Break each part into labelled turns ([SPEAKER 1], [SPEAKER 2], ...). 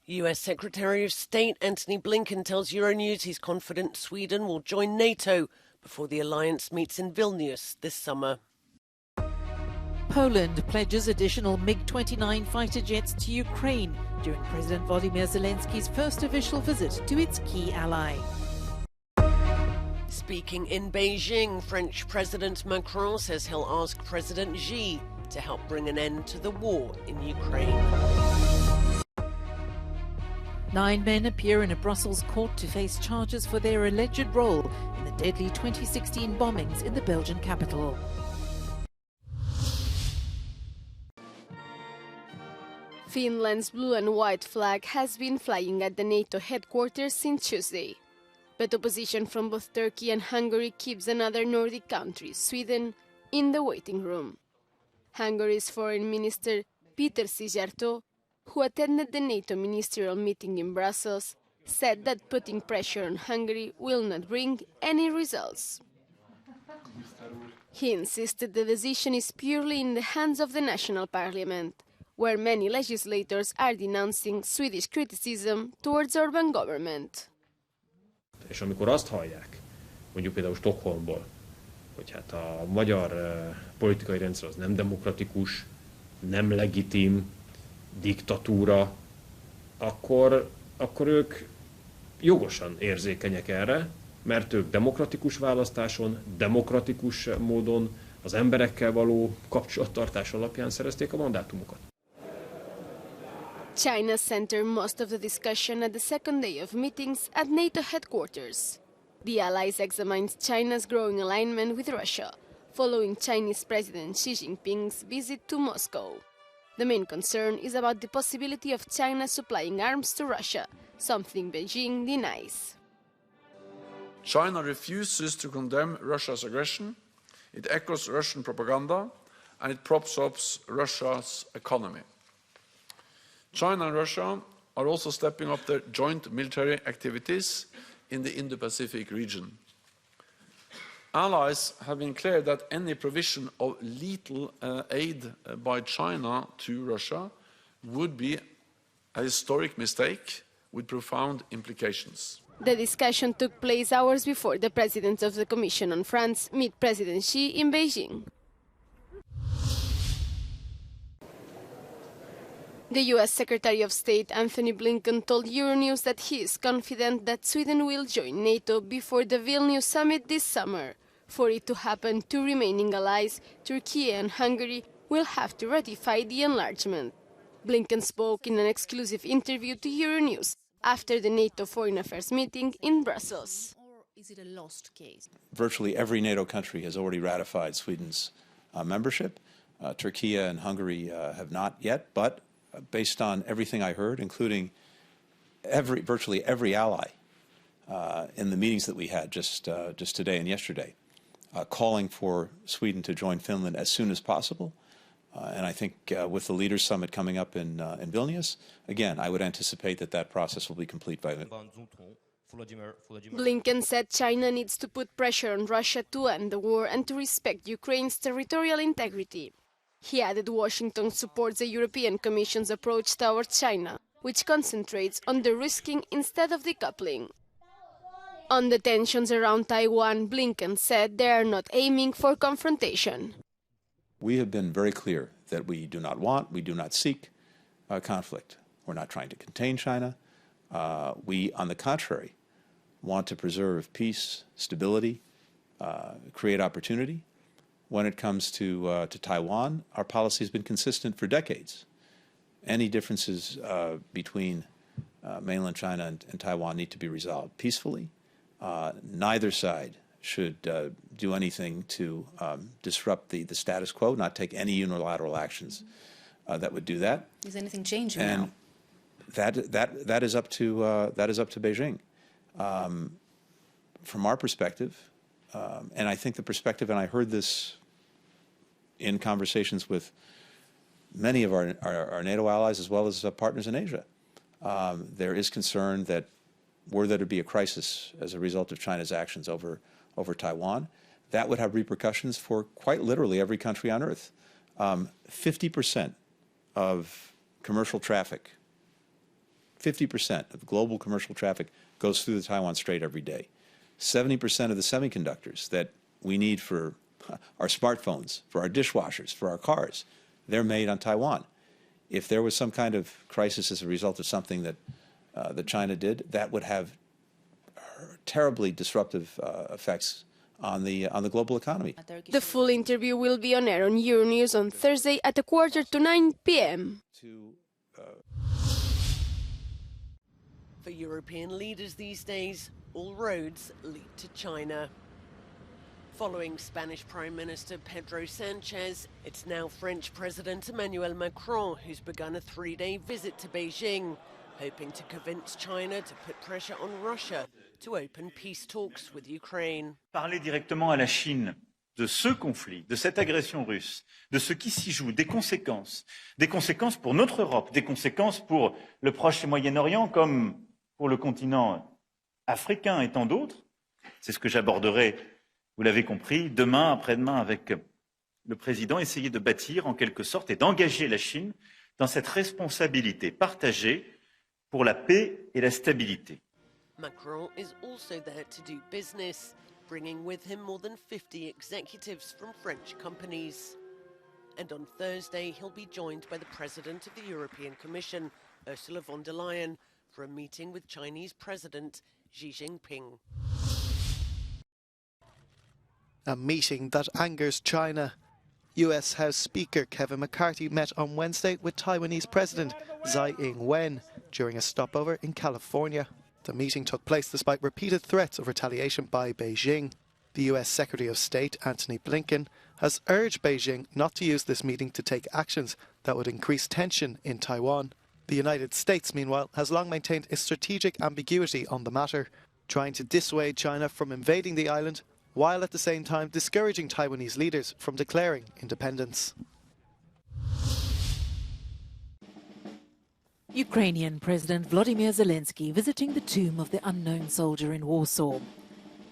[SPEAKER 1] US Secretary of State Antony Blinken tells Euronews he's confident Sweden will join NATO before the alliance meets in Vilnius this summer.
[SPEAKER 2] Poland pledges additional MiG-29 fighter jets to Ukraine during President Volodymyr Zelensky's first official visit to its key ally.
[SPEAKER 1] Speaking in Beijing, French President Macron says he'll ask President Xi to help bring an end to the war in Ukraine.
[SPEAKER 2] 9 men appear in a Brussels court to face charges for their alleged role in the deadly 2016 bombings in the Belgian capital.
[SPEAKER 3] Finland's blue and white flag has been flying at the NATO headquarters since Tuesday. But opposition from both Turkey and Hungary keeps another Nordic country, Sweden, in the waiting room. Hungary's Foreign Minister Peter Szijjártó, who attended the NATO ministerial meeting in Brussels, said that putting pressure on Hungary will not bring any results. He insisted the decision is purely in the hands of the national parliament, where many legislators are denouncing Swedish criticism towards Orbán government.
[SPEAKER 4] És amikor azt hallják, mondjuk például Stockholmból, hogy hát a magyar politikai rendszer az nem demokratikus, nem legitim, diktatúra, akkor ők jogosan érzékenyek erre, mert ők demokratikus választáson, demokratikus módon, az emberekkel való kapcsolattartás alapján szerezték a mandátumukat.
[SPEAKER 3] China centered most of the discussion at the second day of meetings at NATO headquarters. The allies examined China's growing alignment with Russia, following Chinese President Xi Jinping's visit to Moscow. The main concern is about the possibility of China supplying arms to Russia, something Beijing denies.
[SPEAKER 5] China refuses to condemn Russia's aggression, it echoes Russian propaganda, and it props up Russia's economy. China and Russia are also stepping up their joint military activities in the Indo-Pacific region. Allies have been clear that any provision of lethal aid by China to Russia would be a historic mistake with profound implications.
[SPEAKER 3] The discussion took place hours before the President of the Commission on France met President Xi in Beijing. The US Secretary of State Antony Blinken told Euronews that he is confident that Sweden will join NATO before the Vilnius summit this summer. For it to happen, two remaining allies, Turkey and Hungary, will have to ratify the enlargement. Blinken spoke in an exclusive interview to Euronews after the NATO Foreign Affairs meeting in Brussels.
[SPEAKER 6] Or is it a lost case?
[SPEAKER 7] Virtually every NATO country has already ratified Sweden's membership. Turkey and Hungary have not yet, but based on everything I heard, including virtually every ally in the meetings that we had just today and yesterday, calling for Sweden to join Finland as soon as possible. And I think with the Leaders' Summit coming up in Vilnius, again, I would anticipate that process will be complete by then.
[SPEAKER 3] Blinken said China needs to put pressure on Russia to end the war and to respect Ukraine's territorial integrity. He added Washington supports the European Commission's approach towards China, which concentrates on de-risking instead of decoupling. On the tensions around Taiwan, Blinken said they are not aiming for confrontation.
[SPEAKER 7] We have been very clear that we do not want, we do not seek conflict. We're not trying to contain China. We, on the contrary, want to preserve peace, stability, create opportunity. When it comes to Taiwan, our policy has been consistent for decades. Any differences between mainland China and Taiwan need to be resolved peacefully. Neither side should do anything to disrupt the status quo, not take any unilateral actions that would do that.
[SPEAKER 6] Is anything changing
[SPEAKER 7] now? That is up to Beijing. From our perspective, and I think the perspective, and I heard this in conversations with many of our NATO allies as well as partners in Asia, there is concern that were there to be a crisis as a result of China's actions over Taiwan, that would have repercussions for quite literally every country on Earth. 50% of commercial traffic 50% of global commercial traffic goes through the Taiwan Strait every day. 70% of the semiconductors that we need for our smartphones, for our dishwashers, for our cars, they're made on Taiwan. If there was some kind of crisis as a result of something that China did, that would have terribly disruptive effects on the global economy.
[SPEAKER 3] The full interview will be on air on Euronews on Thursday at 8:45 p.m.
[SPEAKER 1] For European leaders these days, all roads lead to China. Following Spanish Prime Minister Pedro Sanchez, it's now French President Emmanuel Macron who's begun a 3-day visit to Beijing, hoping to convince China to put pressure on Russia to open peace talks with Ukraine.
[SPEAKER 8] Parler directement à la Chine de ce conflit, de cette agression russe, de ce qui s'y joue, des conséquences pour notre Europe, des conséquences pour le Proche et Moyen-Orient comme pour le continent africain et tant d'autres. C'est ce que j'aborderai, vous l'avez compris, demain, après-demain avec le président, essayer de bâtir en quelque sorte et d'engager la Chine dans cette responsabilité partagée pour la paix et la stabilité.
[SPEAKER 1] Macron is also there to do business, bringing with him more than 50 executives from French companies. And on Thursday, he'll be joined by the President of the European Commission, Ursula von der Leyen, for a meeting with Chinese President Xi Jinping.
[SPEAKER 9] A meeting that angers China. US House Speaker Kevin McCarthy met on Wednesday with Taiwanese President Tsai Ing-wen during a stopover in California. The meeting took place despite repeated threats of retaliation by Beijing. The US Secretary of State Antony Blinken has urged Beijing not to use this meeting to take actions that would increase tension in Taiwan. The United States, meanwhile, has long maintained a strategic ambiguity on the matter, trying to dissuade China from invading the island, while at the same time discouraging Taiwanese leaders from declaring independence.
[SPEAKER 2] Ukrainian President Volodymyr Zelensky visiting the tomb of the unknown soldier in Warsaw.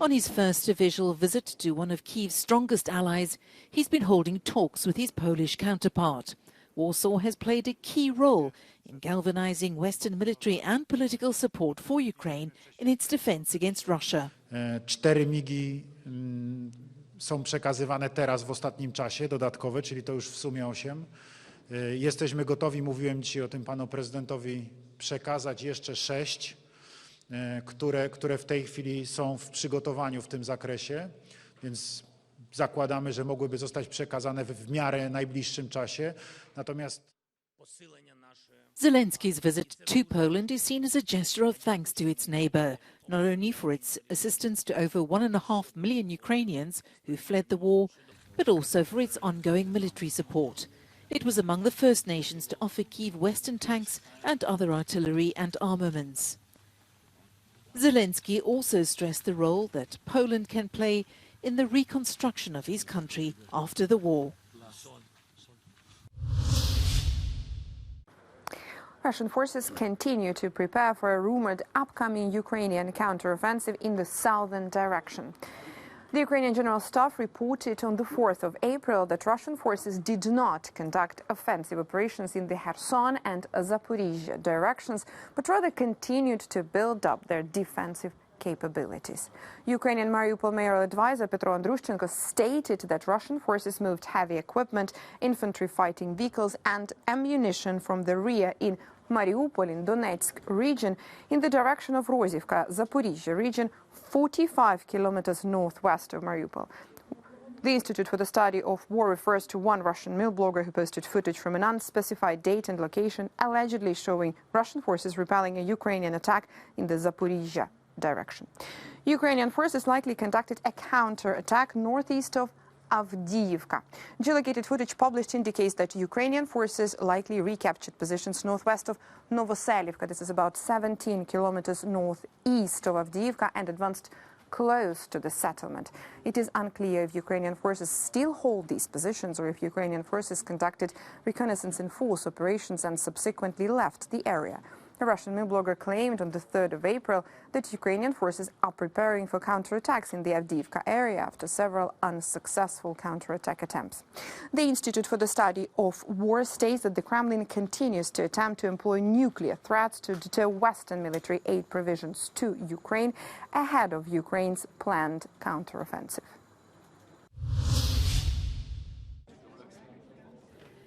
[SPEAKER 2] On his first official visit to one of Kyiv's strongest allies, he's been holding talks with his Polish counterpart. Warsaw has played a key role in galvanizing Western military and political support for Ukraine in its defense against Russia.
[SPEAKER 10] 4 migi są przekazywane teraz w ostatnim czasie, dodatkowe, czyli to już w sumie 8. Jesteśmy gotowi, mówiłem dzisiaj o tym panu prezydentowi, przekazać jeszcze 6, które w tej chwili są w przygotowaniu w tym zakresie, więc zakładamy, że mogłyby zostać przekazane w miarę najbliższym czasie. Natomiast
[SPEAKER 2] Zelensky's visit to Poland is seen as a gesture of thanks to its neighbour, not only for its assistance to over 1.5 million Ukrainians who fled the war, but also for its ongoing military support. It was among the first nations to offer Kyiv Western tanks and other artillery and armaments. Zelensky also stressed the role that Poland can play in the reconstruction of his country after the war.
[SPEAKER 11] Russian forces continue to prepare for a rumored upcoming Ukrainian counteroffensive in the southern direction. The Ukrainian General Staff reported on the 4th of April that Russian forces did not conduct offensive operations in the Kherson and Zaporizhia directions, but rather continued to build up their defensive capabilities. Ukrainian Mariupol mayoral advisor Petro Andrushchenko stated that Russian forces moved heavy equipment, infantry fighting vehicles and ammunition from the rear in Mariupol in Donetsk region in the direction of Rozivka, Zaporizhia region, 45 kilometers northwest of Mariupol. The Institute for the Study of War refers to one Russian mill blogger who posted footage from an unspecified date and location allegedly showing Russian forces repelling a Ukrainian attack in the Zaporizhia direction. Ukrainian forces likely conducted a counter-attack northeast of Avdiivka. Geolocated footage published indicates that Ukrainian forces likely recaptured positions northwest of Novoselivka. This is about 17 kilometers northeast of Avdiivka and advanced close to the settlement. It is unclear if Ukrainian forces still hold these positions or if Ukrainian forces conducted reconnaissance and force operations and subsequently left the area. The Russian news blogger claimed on the 3rd of April that Ukrainian forces are preparing for counterattacks in the Avdiivka area after several unsuccessful counterattack attempts. The Institute for the Study of War states that the Kremlin continues to attempt to employ nuclear threats to deter Western military aid provisions to Ukraine ahead of Ukraine's planned counteroffensive.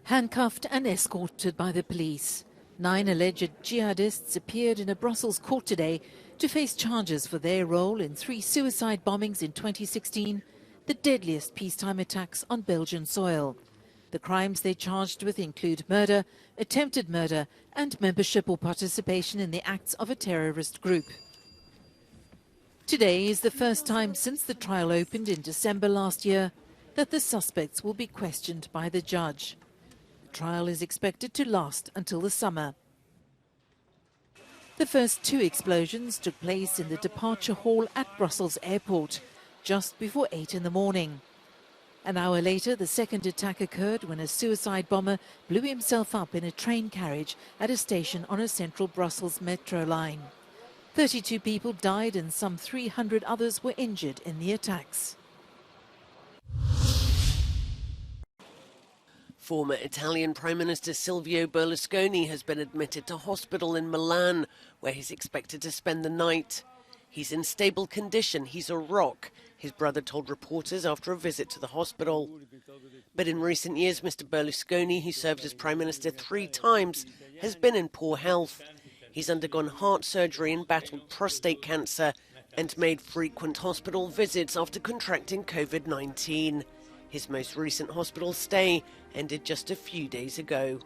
[SPEAKER 2] Handcuffed and escorted by the police, 9 alleged jihadists appeared in a Brussels court today to face charges for their role in 3 suicide bombings in 2016, the deadliest peacetime attacks on Belgian soil. The crimes they charged with include murder, attempted murder, and membership or participation in the acts of a terrorist group. Today is the first time since the trial opened in December last year that the suspects will be questioned by the judge. The trial is expected to last until the summer. The first 2 explosions took place in the departure hall at Brussels airport, just before 8 in the morning. An hour later, the second attack occurred when a suicide bomber blew himself up in a train carriage at a station on a central Brussels metro line. 32 people died and some 300 others were injured in the attacks.
[SPEAKER 1] Former Italian Prime Minister Silvio Berlusconi has been admitted to hospital in Milan, where he's expected to spend the night. He's in stable condition, he's a rock, his brother told reporters after a visit to the hospital. But in recent years, Mr. Berlusconi, who served as Prime Minister 3 times, has been in poor health. He's undergone heart surgery and battled prostate cancer and made frequent hospital visits after contracting COVID-19. His most recent hospital stay ended just a few days ago.